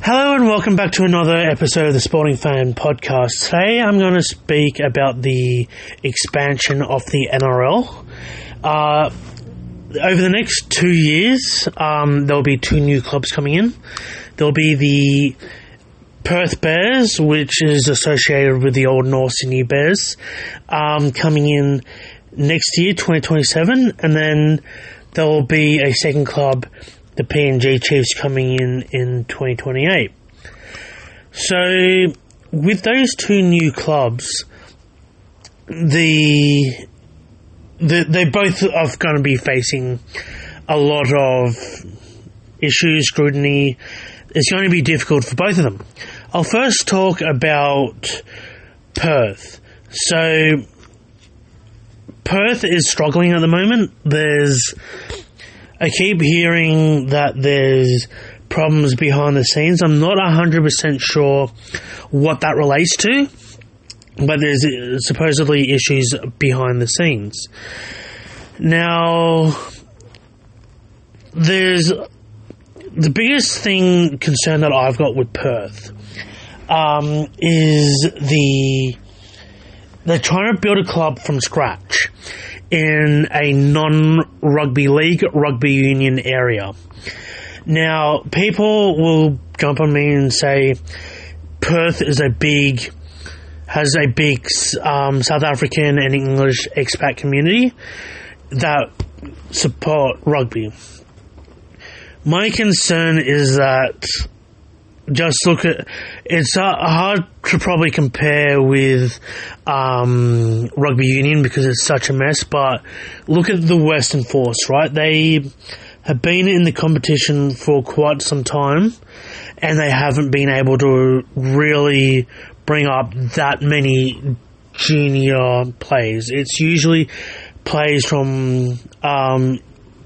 Hello and welcome back to another episode of the Sporting Fan Podcast. Today I'm going to speak about the expansion of the NRL. Over the next 2 years, there'll be two new clubs coming in. There'll be the Perth Bears, which is associated with the old North Sydney Bears, coming in next year, 2027, and then there will be a second club, the PNG Chiefs, coming in 2028. So, with those two new clubs, they both are going to be facing a lot of issues, scrutiny. It's going to be difficult for both of them. I'll first talk about Perth. So, Perth is struggling at the moment. I keep hearing that there's problems behind the scenes. I'm not 100% sure what that relates to, but there's supposedly issues behind the scenes. Now, there's the biggest concern that I've got with Perth is they're trying to build a club from scratch in a non-rugby league, rugby union area. Now, people will jump on me and say Perth has a big South African and English expat community that support rugby. My concern is that just look at it's hard to probably compare with rugby union because it's such a mess, but look at the Western Force, right? They have been in the competition for quite some time and they haven't been able to really bring up that many junior players. It's usually players from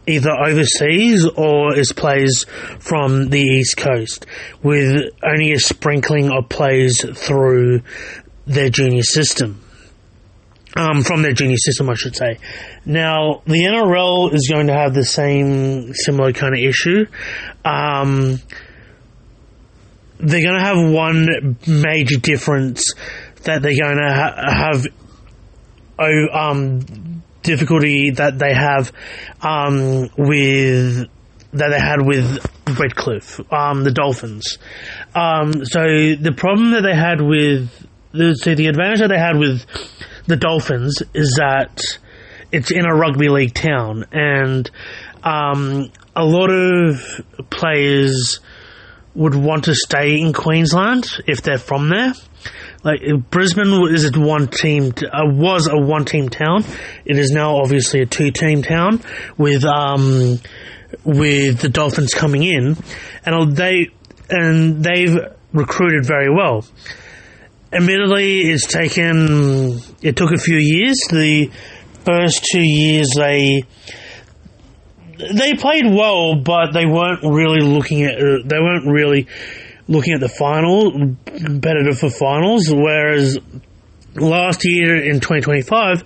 either overseas or is players from the East Coast, with only a sprinkling of players through their junior system. From their junior system, I should say. Now, the NRL is going to have the similar kind of issue. They're going to have one major difference that they're going to have difficulty that they have with Redcliffe, the Dolphins. So the problem that they had the advantage that they had with the Dolphins is that it's in a rugby league town, and a lot of players would want to stay in Queensland if they're from there. Like, Brisbane was a one-team town. It is now obviously a two-team town with the Dolphins coming in, and they've recruited very well. Admittedly, it took a few years. The first 2 years they played well, but they weren't really looking at the competitive for finals, whereas last year in 2025,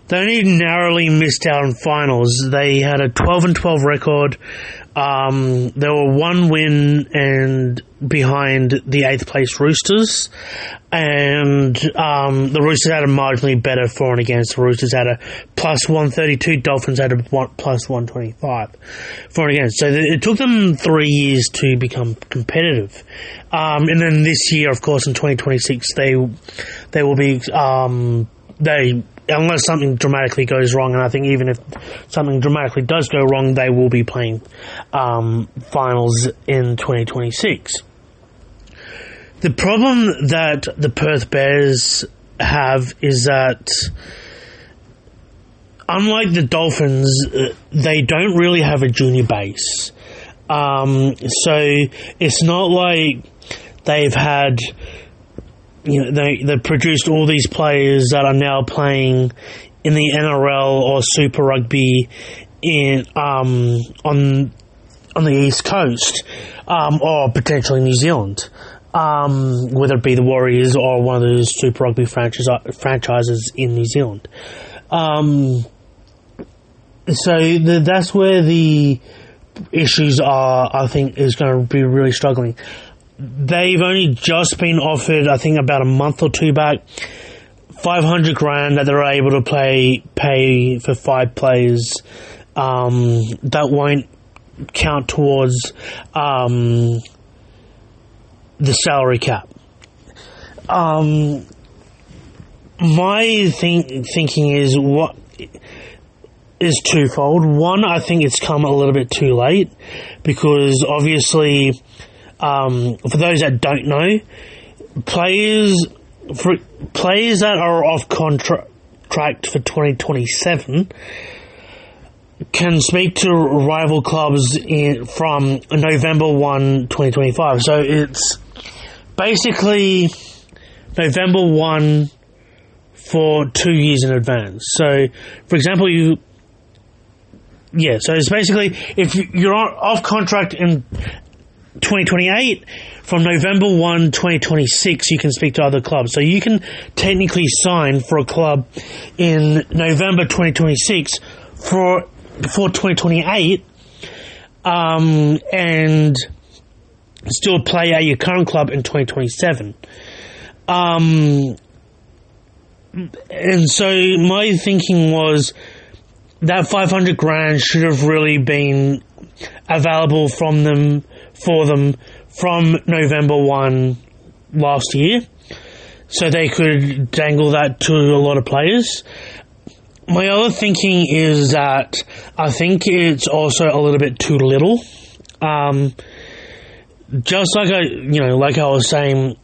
they only narrowly missed out on finals. They had a 12-12 record. They were one win and behind the 8th place Roosters, and the Roosters had a marginally better for and against. The Roosters had a plus 132, Dolphins had a plus 125 for and against. So it took them 3 years to become competitive. And then this year, of course, in 2026, they will be unless something dramatically goes wrong, and I think even if something dramatically does go wrong, they will be playing finals in 2026. The problem that the Perth Bears have is that, unlike the Dolphins, they don't really have a junior base. So it's not like they've had... they produced all these players that are now playing in the NRL or Super Rugby on the East Coast, or potentially New Zealand, whether it be the Warriors or one of those Super Rugby franchises in New Zealand. So that's where the issues are, I think, is going to be really struggling. they've only just been offered, I think about a month or two back, $500,000 that they're able to pay for 5 players. That won't count towards the salary cap. My thinking is what is twofold. One, I think it's come a little bit too late because obviously, for those that don't know, players that are off contract for 2027 can speak to rival clubs from November 1, 2025. So it's basically November 1 for 2 years in advance. So, for example, so it's basically if you're off contract in 2028, from November 1, 2026, you can speak to other clubs. So you can technically sign for a club in November 2026 before 2028, and still play at your current club in 2027. And so my thinking was that $500,000 should have really been available for them from November 1 last year, so they could dangle that to a lot of players. My other thinking is that I think it's also a little bit too little. Just like I was saying,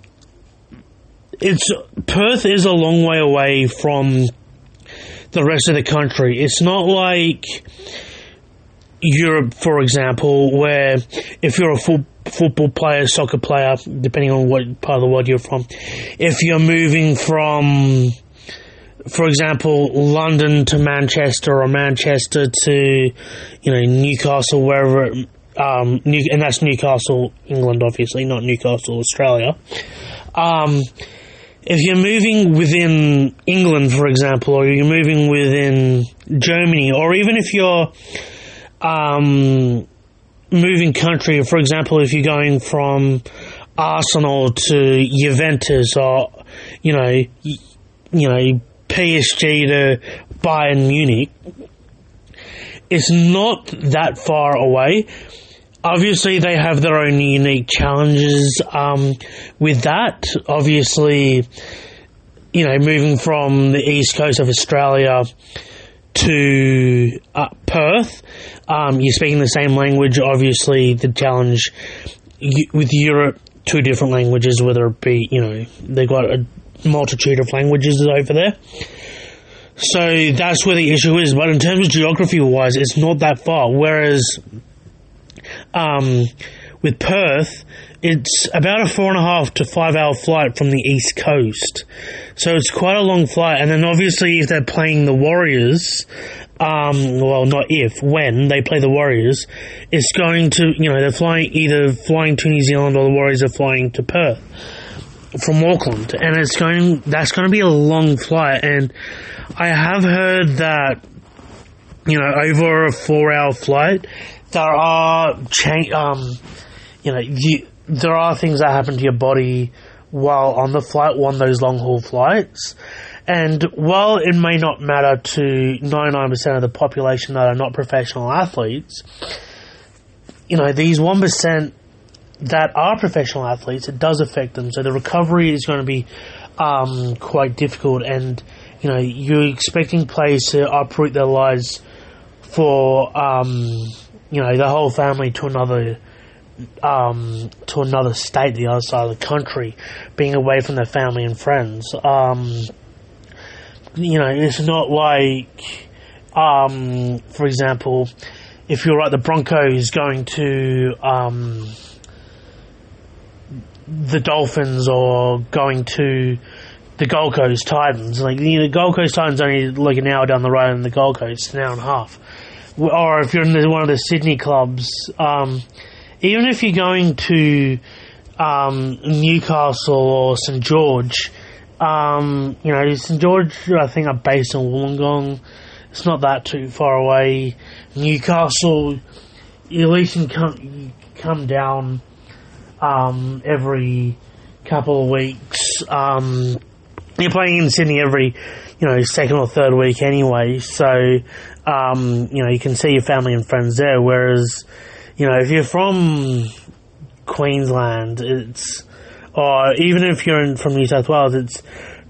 Perth is a long way away from the rest of the country. It's not like Europe, for example, where if you're a football player, soccer player, depending on what part of the world you're from, if you're moving from, for example, London to Manchester or Manchester to, Newcastle, wherever, and that's Newcastle, England, obviously, not Newcastle, Australia. If you're moving within England, for example, or you're moving within Germany, or even if you're moving country, for example, if you're going from Arsenal to Juventus, or PSG to Bayern Munich, it's not that far away. Obviously, they have their own unique challenges with that. Obviously, moving from the east coast of Australia to Perth, you're speaking the same language. Obviously, the challenge with Europe, 2 different languages, whether it be, they've got a multitude of languages over there. So that's where the issue is. But in terms of geography-wise, it's not that far. Whereas with Perth, it's about a 4.5 to 5 hour flight from the East Coast. So it's quite a long flight. And then obviously if they're playing the Warriors, when they play the Warriors, it's going to, they're either flying to New Zealand or the Warriors are flying to Perth from Auckland. And that's going to be a long flight. And I have heard that, over a 4-hour flight, there are there are things that happen to your body while on the flight, on those long haul flights. And while it may not matter to 99% of the population that are not professional athletes, these 1% that are professional athletes, it does affect them. So the recovery is going to be quite difficult, and you're expecting players to uproot their lives for the whole family to another state, the other side of the country, being away from their family and friends. It's not like, for example, if you're like the Broncos going to the Dolphins or going to the Gold Coast Titans. Like, the Gold Coast Titans only like an hour down the road, and the Gold Coast an hour and a half. Or if you're in one of the Sydney clubs, even if you're going to Newcastle or St George, St George, I think, are based in Wollongong. It's not that too far away. Newcastle, at least you come down every couple of weeks. You're playing in Sydney every, second or third week anyway, so, you can see your family and friends there, whereas, if you're from Queensland, or even if you're from New South Wales, it's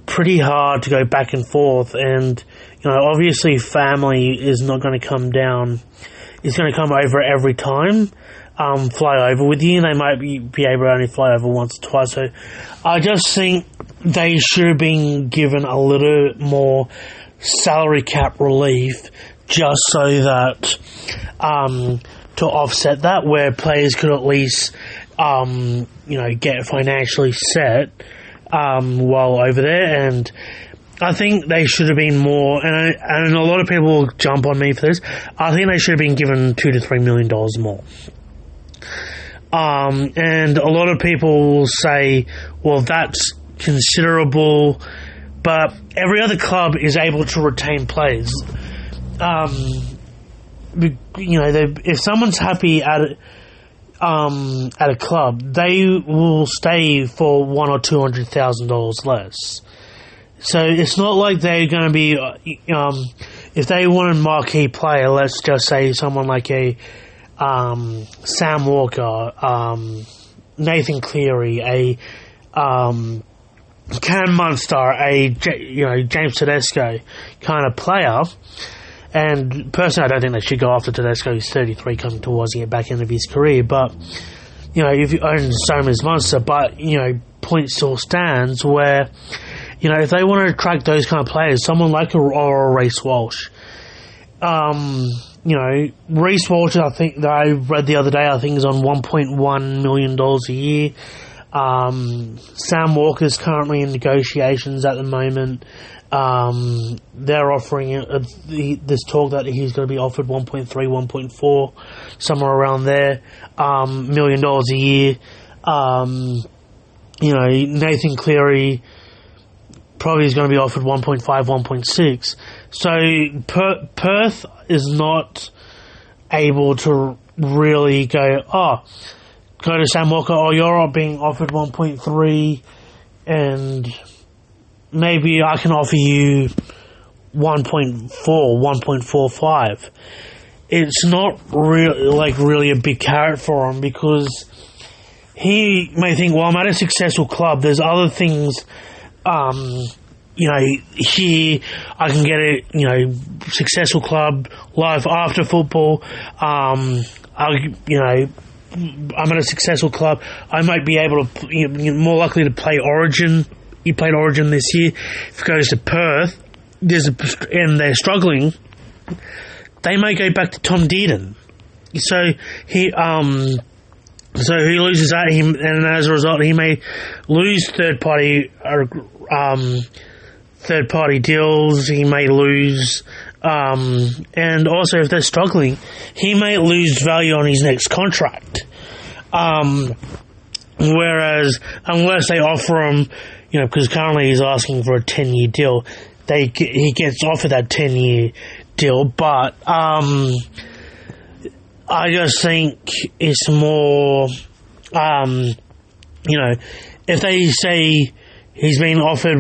pretty hard to go back and forth, and, obviously family is not going to come down, it's going to come over every time, fly over with you, and they might be able to only fly over once or twice, so I just think they should have been given a little more salary cap relief, just so that, to offset that, where players could at least, get financially set, while over there, and I think they should have been more, and a lot of people will jump on me for this, I think they should have been given $2 to $3 million more. And a lot of people will say, well, that's considerable, but every other club is able to retain players. If someone's happy at a club, they will stay for $100,000 or $200,000 less. So it's not like they're going to be, if they want a marquee player, let's just say someone like a Sam Walker, Nathan Cleary, a Cam Munster, a James Tedesco kind of player. And personally, I don't think they should go after Tedesco. He's 33, coming towards the back end of his career. But if you own Sam as Munster, but point still stands where if they want to attract those kind of players, someone like a Reece Walsh. Reece Walsh, I think that I read the other day, I think is on $1.1 million a year. Sam Walker's currently in negotiations at the moment. They're offering this talk that he's going to be offered 1.3, 1.4, somewhere around there, $1 million a year. Nathan Cleary probably is going to be offered 1.5, 1.6. So Perth is not able to really go to Sam Walker, you're being offered 1.3 and maybe I can offer you 1.4, 1.45. It's not really a big carrot for him, because he may think, well, I'm at a successful club, there's other things, here I can get a, successful club, life after football, I'm at a successful club, I might be able to, more likely to play Origin. He played Origin this year. If he goes to Perth, and they're struggling, they may go back to Tom Dearden. So he loses that, and as a result, he may lose third party deals. He may lose, and also if they're struggling, he may lose value on his next contract. Whereas unless they offer him, because currently he's asking for a 10-year deal, he gets offered that 10-year deal. But I just think it's more, if they say he's been offered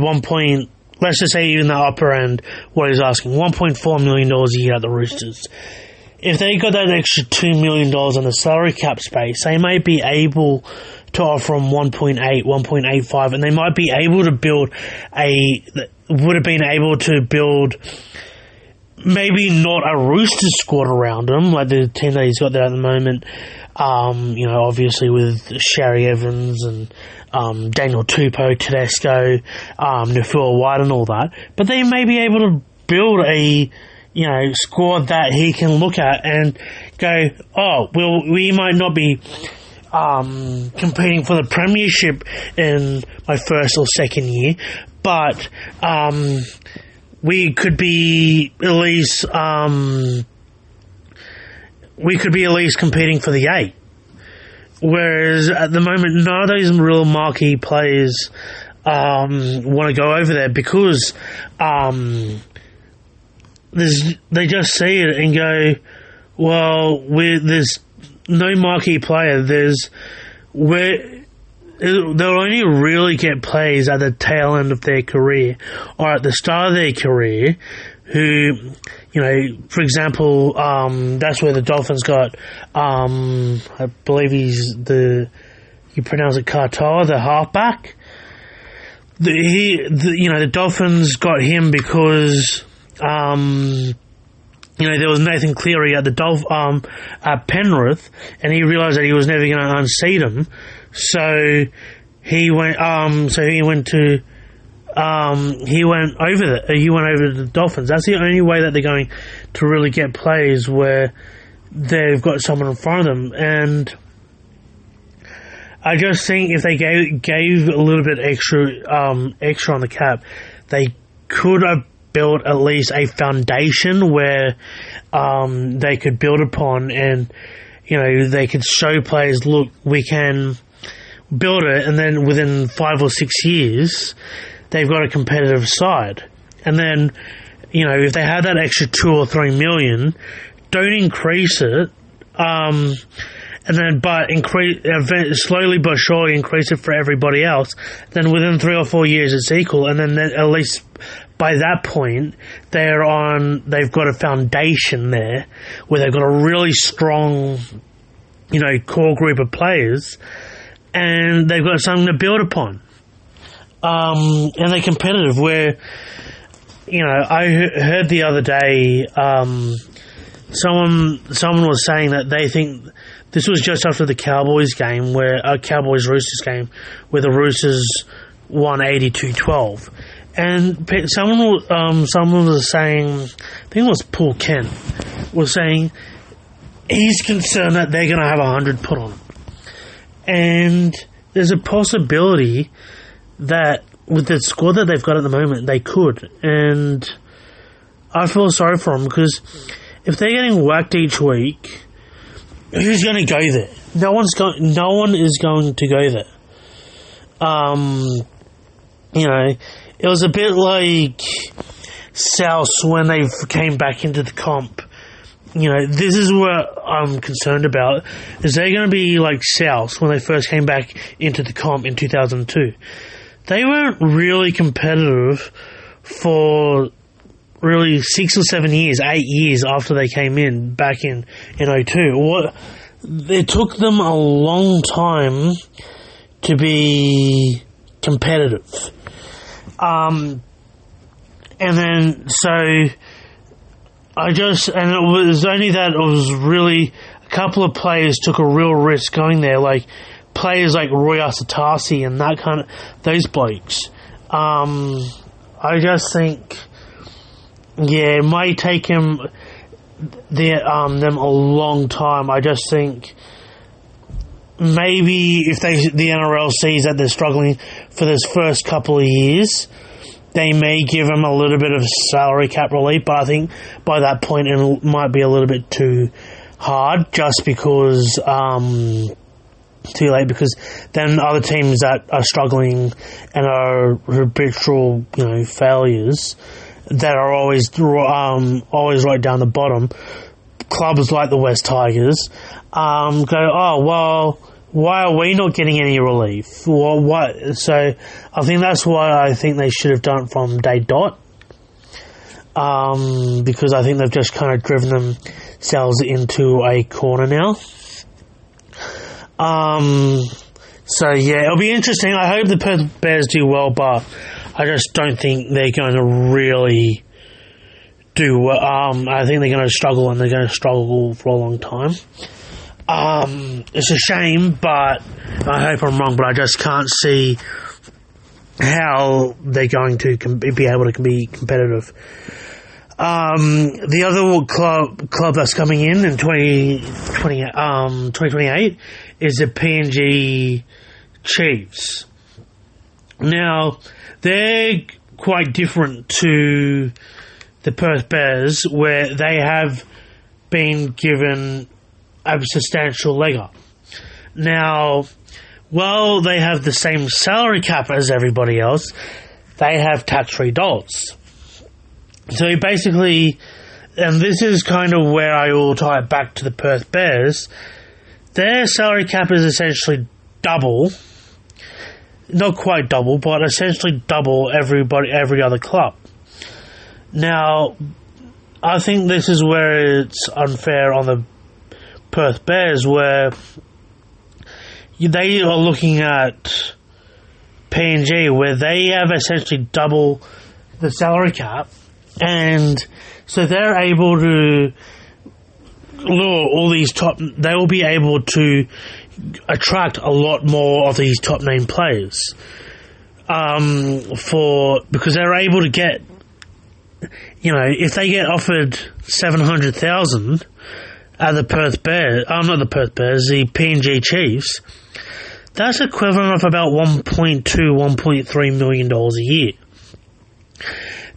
let's just say even the upper end, what he's asking, $1.4 million a year at the Roosters. If they got that extra $2 million on the salary cap space, they may be able to offer him 1.8, 1.85, and they might be able to build maybe not a Roosters squad around him, like the team that he's got there at the moment, obviously with Westropp-Evans and Daniel Tupou, Tedesco, Nafua White and all that, but they may be able to build a squad that he can look at and go, we might not be competing for the premiership in my first or second year, but we could be at least competing for the 8. Whereas at the moment, none of those real marquee players want to go over there, because they just see it and go, well, there's no marquee player. where they'll only really get players at the tail end of their career or at the start of their career who, for example, that's where the Dolphins got, I believe you pronounce it Katoa, the halfback. The Dolphins got him because, there was Nathan Cleary at at Penrith, and he realised that he was never going to unseat him, so he went over to the Dolphins. That's the only way that they're going to really get players where they've got someone in front of them, and I just think if they gave a little bit extra on the cap, they could have built at least a foundation where they could build upon, and they could show players, look, we can build it, and then within 5 or 6 years they've got a competitive side. And then if they have that extra 2 or 3 million, don't increase it, and then slowly but surely increase it for everybody else. Then within 3 or 4 years it's equal, and then at least by that point they've got a foundation there where they've got a really strong core group of players, and they've got something to build upon, and they're competitive. Where I heard the other day someone was saying that they think this was just after the Cowboys game, Cowboys-Roosters game, where the Roosters won 82-12. And someone was saying, I think it was Paul Kent, was saying he's concerned that they're going to have 100 put on them. And there's a possibility that with the squad that they've got at the moment, they could. And I feel sorry for them, because if they're getting whacked each week, who's going to go there? No one is going to go there. It was a bit like South when they came back into the comp. This is what I'm concerned about. Is they're going to be like South when they first came back into the comp in 2002. They weren't really competitive for really 6 or 7 years, 8 years after they came in back in 02. It took them a long time to be competitive. And then, and it was only that it was really a couple of players took a real risk going there, like players like Roy Asatasi and those blokes. I just think, it might take them a long time. I just think maybe if the NRL sees that they're struggling for this first couple of years, they may give them a little bit of salary cap relief, but I think by that point it might be a little bit too hard, just because too late, because then other teams that are struggling and are habitual, failures that are always right down the bottom, clubs like the West Tigers go, oh well, why are we not getting any relief? Well, what? So I think that's why I think they should have done it from day dot, because I think they've just kind of driven themselves into a corner now. So yeah, it'll be interesting. I hope the Perth Bears do well, but I just don't think they're going to really do well. I think they're going to struggle, and they're going to struggle for a long time. It's a shame, but I hope I'm wrong, but I just can't see how they're going to be able to be competitive. The other club that's coming in 2028 is the PNG Chiefs. Now, they're quite different to the Perth Bears, where they have been given a substantial leg up. Now, while they have the same salary cap as everybody else, they have tax-free dollars. So basically, and this is kind of where I will tie it back to the Perth Bears, their salary cap is essentially double, not quite double, but essentially double every other club. Now, I think this is where it's unfair on the Perth Bears, where they are looking at PNG, where they have essentially double the salary cap, and so they're able to lure all these they will be able to attract a lot more of these top name players, because they're able to get, if they get offered 700,000 at the Perth Bears, not the Perth Bears, the PNG Chiefs, that's equivalent of about $1.3 million a year.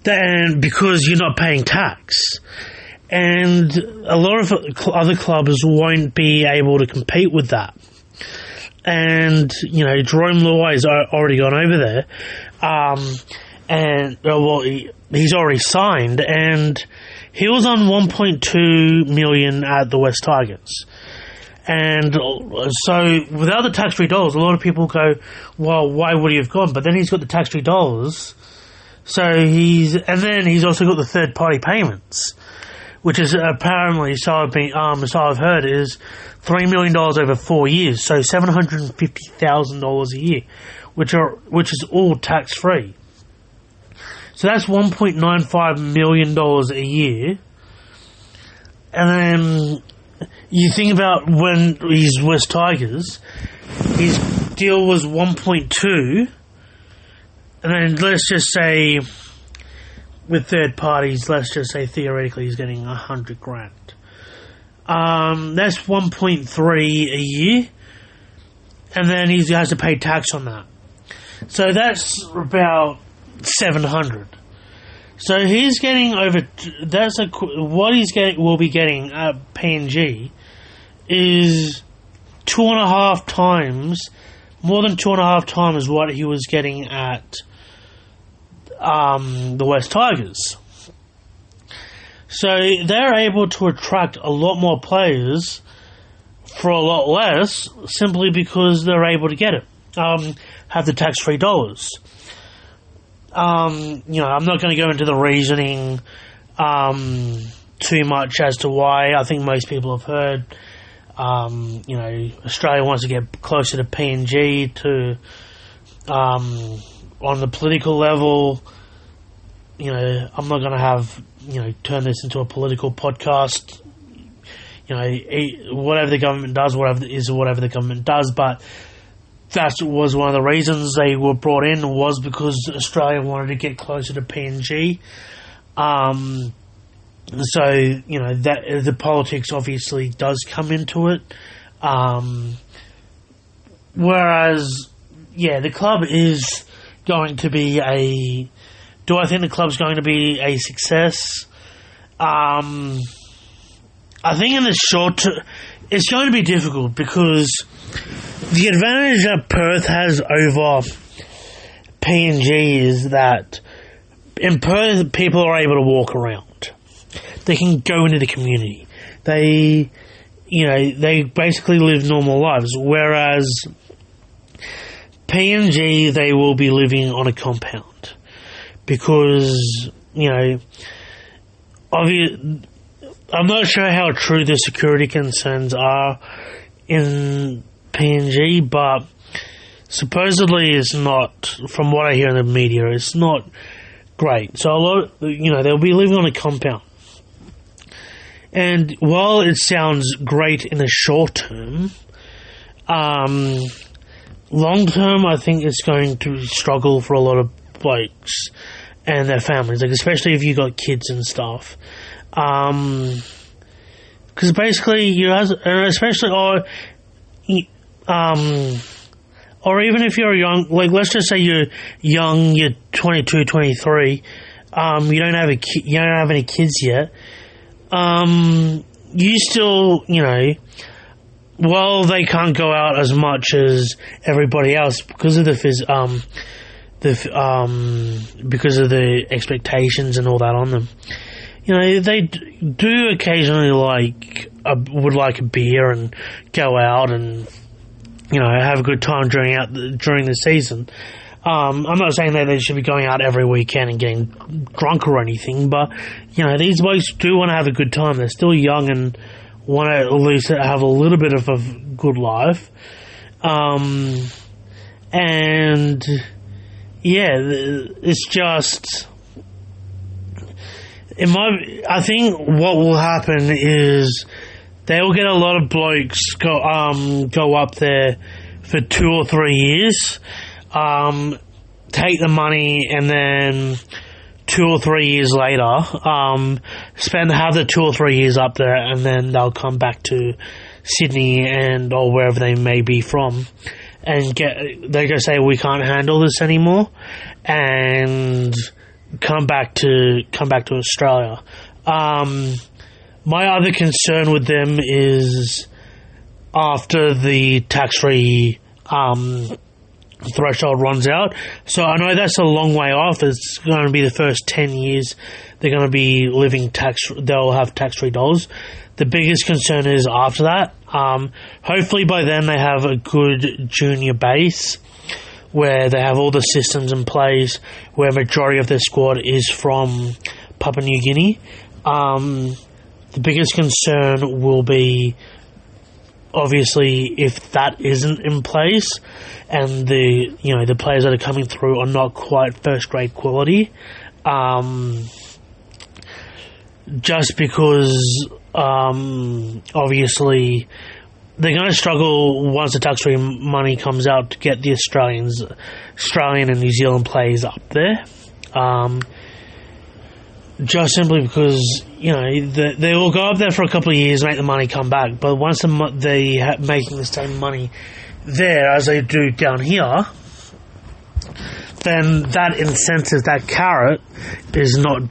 Then, because you're not paying tax. And a lot of other clubs won't be able to compete with that. And, Jerome Luai's already gone over there. He's already signed, and he was on $1.2 million at the West Tigers. And so, without the tax-free dollars, a lot of people go, well, why would he have gone? But then he's got the tax-free dollars. And then he's also got the third-party payments, which is apparently, so I've heard, is $3 million over 4 years, so $750,000 a year, which is all tax-free. So that's $1.95 million a year. And then you think about when he's West Tigers, his deal was 1.2, and then let's just say, with third parties, let's just say theoretically he's getting $100,000. That's 1.3 a year, and then he has to pay tax on that. So that's about 700. So he's getting will be getting at PNG is 2.5 times, more than 2.5 times what he was getting at the West Tigers. So they're able to attract a lot more players for a lot less, simply because they're able to get it, have the tax-free dollars. I'm not going to go into the reasoning too much as to why. I think most people have heard, Australia wants to get closer to PNG on the political level. I'm not going to turn this into a political podcast. Whatever the government does, whatever the government does, but that was one of the reasons they were brought in, was because Australia wanted to get closer to PNG. So, that the politics obviously does come into it. Whereas, the club is going to be do I think the club's going to be a success? I think in the short term, it's going to be difficult, because the advantage that Perth has over PNG is that in Perth, people are able to walk around. They can go into the community. They basically live normal lives. Whereas PNG, they will be living on a compound. Because, I'm not sure how true the security concerns are in PNG, but supposedly it's not, from what I hear in the media, it's not great. So they'll be living on a compound. And while it sounds great in the short term, long term, I think it's going to struggle for a lot of blokes and their families, especially if you got kids and stuff. Because basically, or even if you're young, let's just say you're young, you're 22, 23, you don't have any kids yet. You still, while they can't go out as much as everybody else because of because of the expectations and all that on them, they do occasionally would like a beer and go out and have a good time during the season. I'm not saying that they should be going out every weekend and getting drunk or anything, but these boys do want to have a good time. They're still young and want to at least have a little bit of a good life. And yeah, it's just I think what will happen is they will get a lot of blokes go up there for 2 or 3 years, take the money, and then 2 or 3 years later, have the 2 or 3 years up there, and then they'll come back to Sydney or wherever they may be from, and they just say we can't handle this anymore, and come back to Australia. My other concern with them is after the tax-free threshold runs out. So I know that's a long way off. It's going to be the first 10 years they're going to be they'll have tax-free dollars. The biggest concern is after that. Hopefully by then they have a good junior base where they have all the systems in place, where a majority of their squad is from Papua New Guinea. The biggest concern will be, obviously, if that isn't in place and the players that are coming through are not quite first-grade quality. Just because, obviously, they're going to struggle once the tax-free money comes out to get the Australian and New Zealand players up there. Just simply because, they will go up there for a couple of years, make the money come back, but once they making the same money there as they do down here, then that incentive, that carrot, is not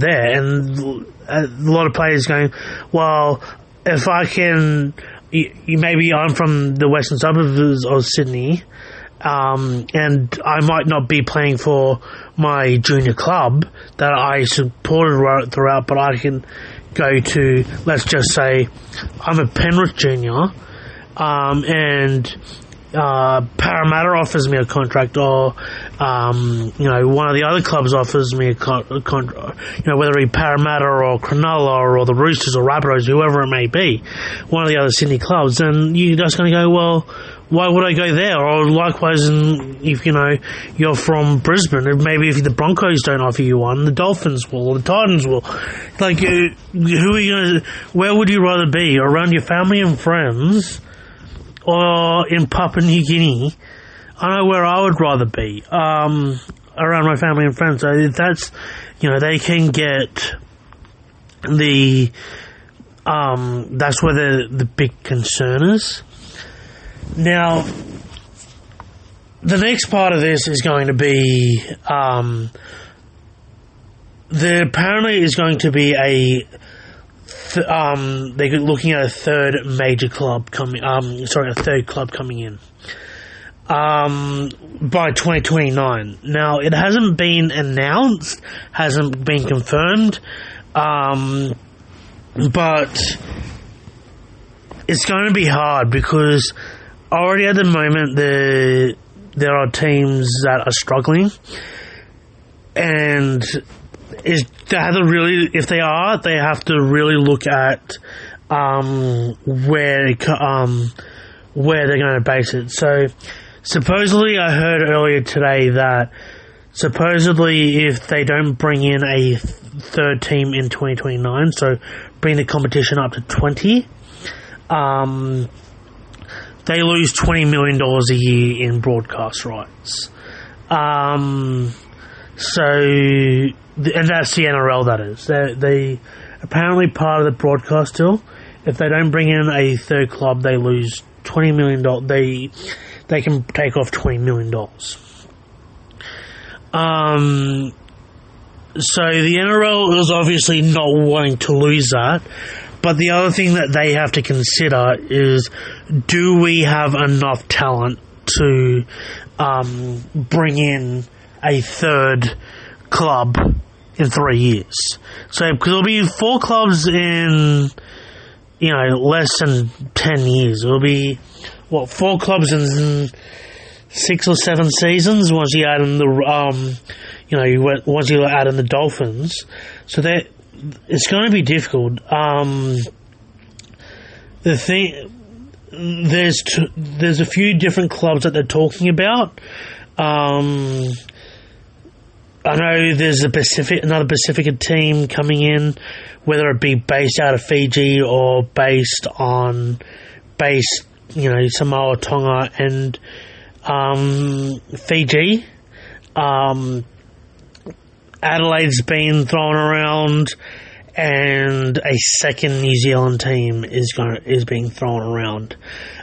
there, and a lot of players going, well, if I can, maybe I'm from the western suburbs of Sydney, and I might not be playing for my junior club that I supported throughout, but I can go to, let's just say, I'm a Penrith junior, and Parramatta offers me a contract, or one of the other clubs offers me a contract, whether it be Parramatta or Cronulla or the Roosters or Rabbitohs, whoever it may be, one of the other Sydney clubs, then you're just going to go, well, why would I go there? Or likewise, if you're from Brisbane, maybe if the Broncos don't offer you one, the Dolphins will, or the Titans will. Like, who are you going to? Where would you rather be? Around your family and friends, or in Papua New Guinea? I know where I would rather be. Around my family and friends. So that's, they can get that's where the big concern is. Now, the next part of this is going to be, there apparently is going to be they're looking at a third club coming in, by 2029. Now, it hasn't been announced, hasn't been confirmed, but it's going to be hard because already at the moment there are teams that are struggling, and they have to really look at where they're going to base it. So supposedly, I heard earlier today that supposedly if they don't bring in a third team in 2029, so bring the competition up to 20, they lose $20 million a year in broadcast rights. And that's the NRL, that is. They apparently part of the broadcast deal. If they don't bring in a third club, they lose $20 million. They can take off $20 million. So the NRL is obviously not wanting to lose that. But the other thing that they have to consider is, do we have enough talent to bring in a third club in 3 years? So, because there'll be 4 clubs in, less than 10 years. It'll be 4 clubs in 6 or 7 seasons. Once you add in the once you add in the Dolphins, so that it's going to be difficult. The thing, there's a few different clubs that they're talking about. I know there's another Pacifica team coming in, whether it be based out of Fiji or based Samoa, Tonga, and Fiji. Adelaide's been thrown around, and a second New Zealand team is being thrown around,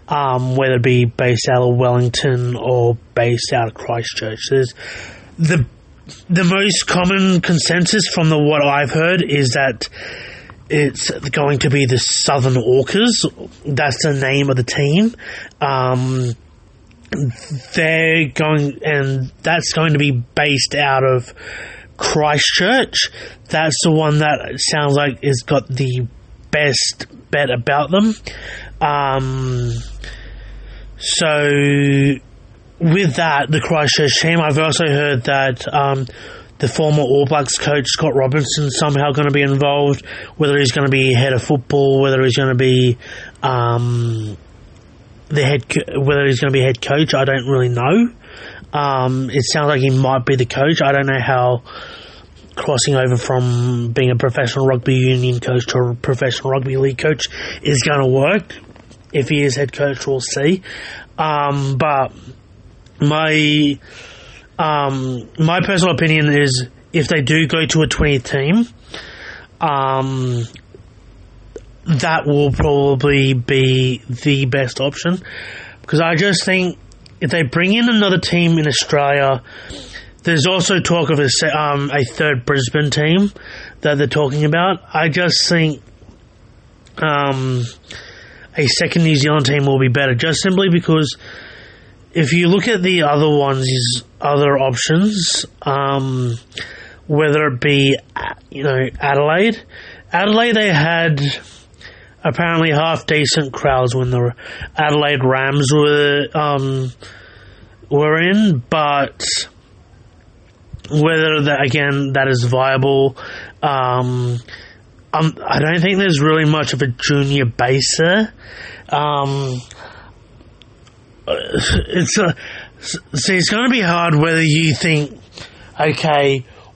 whether it be based out of Wellington or based out of Christchurch. There's the most common consensus from what I've heard is that it's going to be the Southern Orcas. That's the name of the team. That's going to be based out of Christchurch. That's the one that sounds like has got the best bet about them. So with that, the Christchurch team, I've also heard that the former All Blacks coach Scott Robinson somehow going to be involved. Whether he's going to be head of football, whether he's going to be whether he's going to be head coach, I don't really know. It sounds like he might be the coach. I don't know how crossing over from being a professional rugby union coach to a professional rugby league coach is going to work. If he is head coach, we'll see. But my personal opinion is if they do go to a 20th team, that will probably be the best option, because I just think if they bring in another team in Australia, there's also talk of a third Brisbane team that they're talking about. I just think a second New Zealand team will be better, just simply because if you look at the other other options, whether it be Adelaide, they had apparently half decent crowds when the Adelaide Rams were in, but whether that is viable, I don't think there's really much of a junior base there. It's going to be hard whether you think,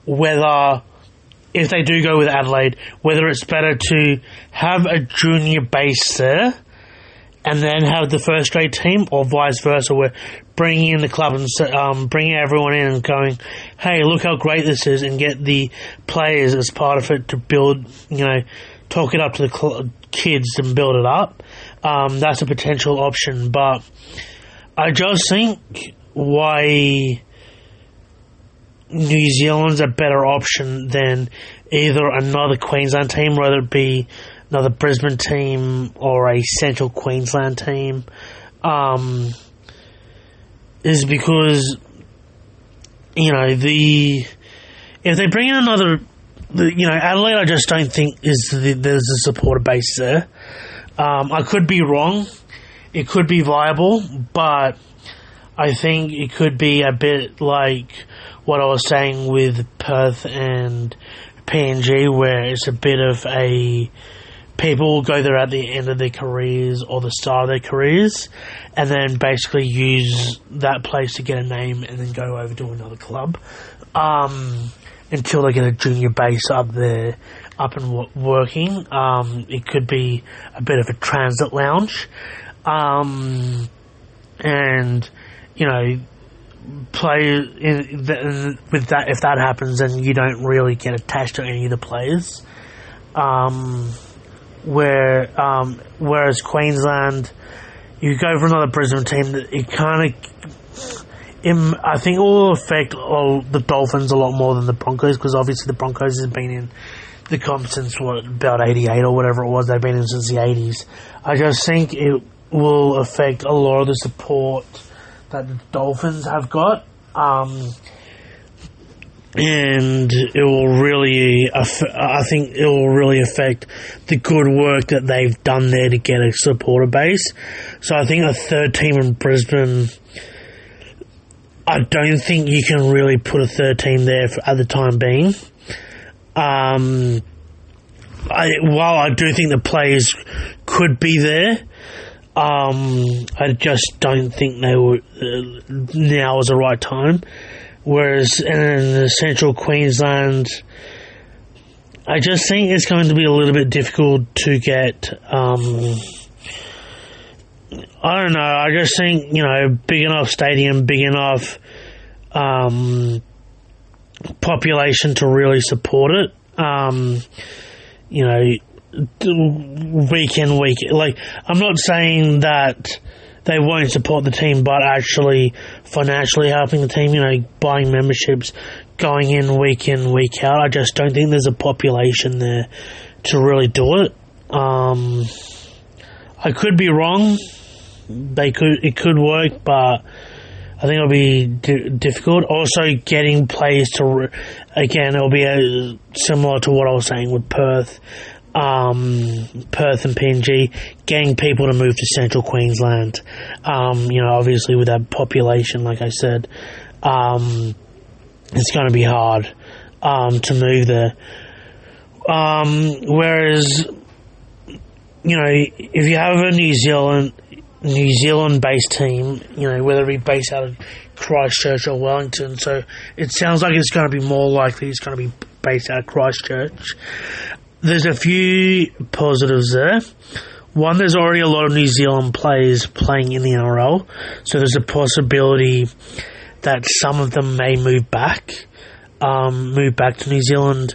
whether if they do go with Adelaide, whether it's better to have a junior base there and then have the first grade team, or vice versa, where bringing in the club and bringing everyone in and going, hey, look how great this is, and get the players as part of it to build, talk it up to the kids and build it up. That's a potential option, but I just think why New Zealand's a better option than either another Queensland team, whether it be another Brisbane team or a Central Queensland team, is because if they bring in another, Adelaide, I just don't think there's a supporter base there. I could be wrong. It could be viable, but I think it could be a bit like what I was saying with Perth and PNG, where it's a bit of people go there at the end of their careers or the start of their careers, and then basically use that place to get a name and then go over to another club until they get a junior base up there, up and working. It could be a bit of a transit lounge. Play with that. If that happens, then you don't really get attached to any of the players. Whereas Queensland, you go for another Brisbane team, it kind of, I think it will affect the Dolphins a lot more than the Broncos, because obviously the Broncos have been in the comp since about 88 or whatever it was. They've been in since the 80s. I just think it will affect a lot of the support that the Dolphins have got. and it will really, I think it will really affect the good work that they've done there to get a supporter base. So I think a third team in Brisbane, I don't think you can really put a third team there at the time being. While I do think the players could be there, I just don't think they were now is the right time. Whereas in the central Queensland, I just think it's going to be a little bit difficult to get. I don't know. I just think, big enough stadium, big enough population to really support it. Week in, week. Like, I'm not saying that they won't support the team, but actually financially helping the team, buying memberships, going in, week out. I just don't think there's a population there to really do it. I could be wrong. It could work, but I think it'll be difficult. Also, getting players to, again, it'll be similar to what I was saying with Perth and PNG, getting people to move to central Queensland. Obviously with that population, like I said, it's going to be hard to move there. Whereas, if you have a New Zealand-based team, whether it be based out of Christchurch or Wellington, so it sounds like it's going to be more likely it's going to be based out of Christchurch. There's a few positives there. One, there's already a lot of New Zealand players playing in the NRL, so there's a possibility that some of them may move back to New Zealand,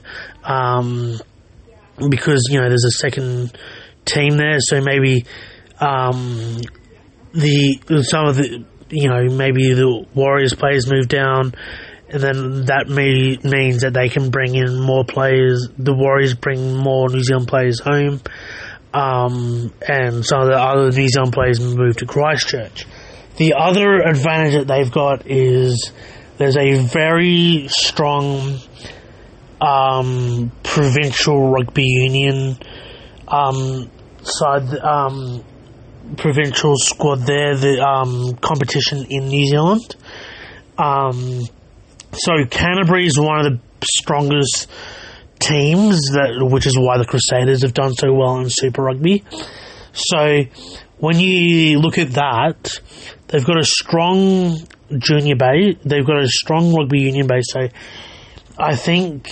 because there's a second team there, so maybe maybe the Warriors players move down, and then that means that they can bring in more players. The Warriors bring more New Zealand players home, and some of the other New Zealand players move to Christchurch. The other advantage that they've got is there's a very strong provincial rugby union provincial squad there, the competition in New Zealand. So Canterbury is one of the strongest teams, which is why the Crusaders have done so well in Super Rugby. So when you look at that, they've got a strong junior base, they've got a strong rugby union base, so I think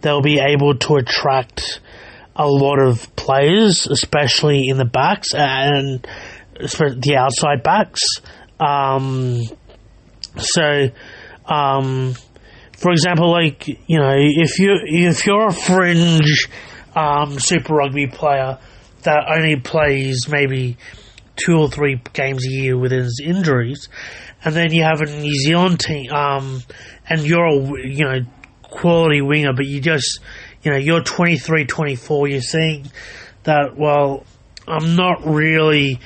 they'll be able to attract a lot of players, especially in the backs and the outside backs. For example, if you're a fringe Super Rugby player that only plays maybe 2 or 3 games a year with his injuries, and then you have a New Zealand team, and you're a quality winger, but you just you're 23, 24, you're seeing that, well, I'm not really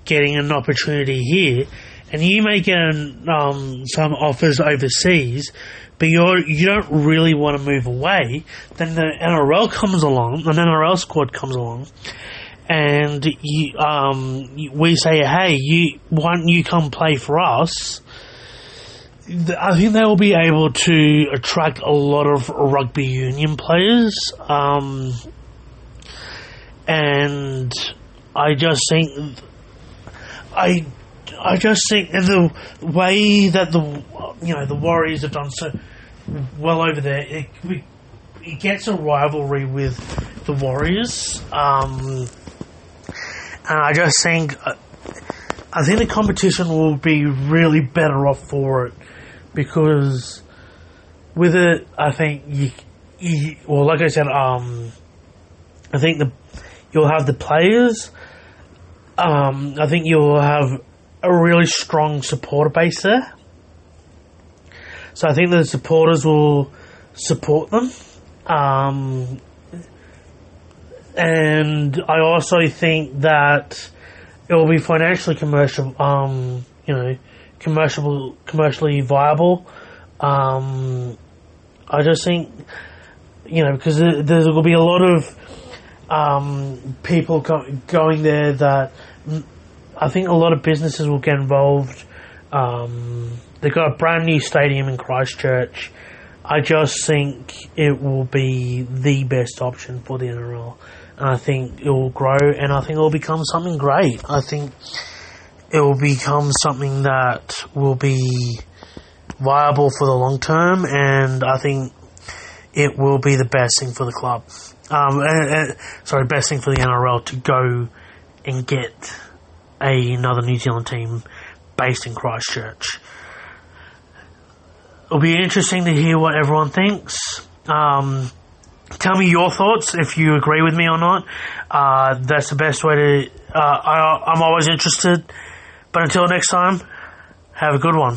getting an opportunity here, and you may get some offers overseas, but you don't really want to move away. Then the NRL comes along, an NRL squad comes along, and we say, hey, why don't you come play for us? I think they will be able to attract a lot of rugby union players, and I just think in the way that the Warriors have done so well over there, it gets a rivalry with the Warriors, and I just think the competition will be really better off for it, because with it, I think like I said, I think you'll have the players. I think you'll have a really strong supporter base there. So I think the supporters will support them. And I also think that it will be financially commercially viable. I just think, because there will be a lot of people going there that I think a lot of businesses will get involved. They've got a brand new stadium in Christchurch. I just think it will be the best option for the NRL. And I think it will grow, and I think it will become something great. I think it will become something that will be viable for the long term, and I think it will be the best thing for the club. Best thing for the NRL to go and get another New Zealand team based in Christchurch. It'll be interesting to hear what everyone thinks. Tell me your thoughts, if you agree with me or not. That's the best way to... I'm always interested. But until next time, have a good one.